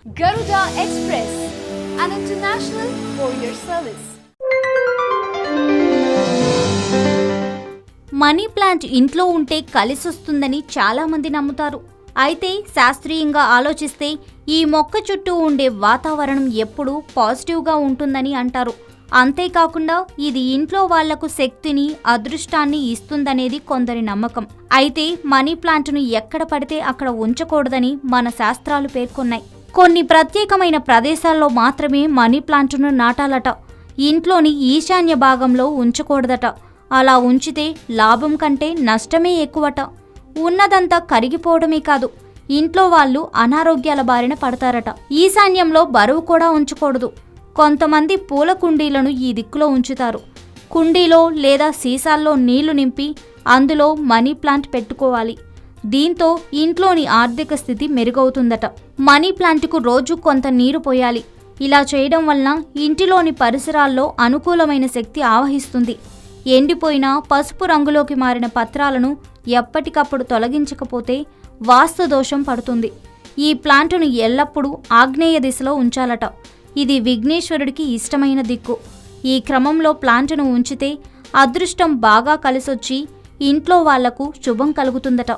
Garuda Express, an international courier service. Money plant ఇంట్లో ఉంటే కలిసొస్తుందని చాలామంది నమ్ముతారు. అయితే శాస్త్రీయంగా ఆలోచిస్తే ఈ మొక్క చుట్టూ ఉండే వాతావరణం ఎప్పుడూ పాజిటివ్గా ఉంటుందని అంటారు. అంతేకాకుండా ఇది ఇంట్లో వాళ్లకు శక్తిని, అదృష్టాన్ని ఇస్తుందనేది కొందరి నమ్మకం. అయితే మనీ ప్లాంట్ను ఎక్కడ పడితే అక్కడ ఉంచకూడదని మన శాస్త్రాలు పేర్కొన్నాయి. కొన్ని ప్రత్యేకమైన ప్రదేశాల్లో మాత్రమే మనీ ప్లాంట్ను నాటాలట. ఇంట్లోని ఈశాన్య భాగంలో ఉంచకూడదట. అలా ఉంచితే లాభం కంటే నష్టమే ఎక్కువట. ఉన్నదంతా కరిగిపోవడమే కాదు, ఇంట్లో వాళ్ళు అనారోగ్యాల బారిన పడతారట. ఈశాన్యంలో బరువు కూడా ఉంచకూడదు. కొంతమంది పూల కుండీలను ఈ దిక్కులో ఉంచుతారు. కుండీలో లేదా సీసాల్లో నీళ్లు నింపి అందులో మనీ ప్లాంట్ పెట్టుకోవాలి. దీంతో ఇంట్లోని ఆర్థిక స్థితి మెరుగవుతుందట. మనీ ప్లాంట్కు రోజు కొంత నీరు పోయాలి. ఇలా చేయడం వలన ఇంటిలోని పరిసరాల్లో అనుకూలమైన శక్తి ఆవహిస్తుంది. ఎండిపోయిన పసుపు రంగులోకి మారిన పత్రాలను ఎప్పటికప్పుడు తొలగించకపోతే వాస్తు దోషం పడుతుంది. ఈ ప్లాంటును ఎల్లప్పుడూ ఆగ్నేయ దిశలో ఉంచాలట. ఇది విఘ్నేశ్వరుడికి ఇష్టమైన దిక్కు. ఈ క్రమంలో ప్లాంటును ఉంచితే అదృష్టం బాగా కలిసొచ్చి ఇంట్లో వాళ్లకు శుభం కలుగుతుందట.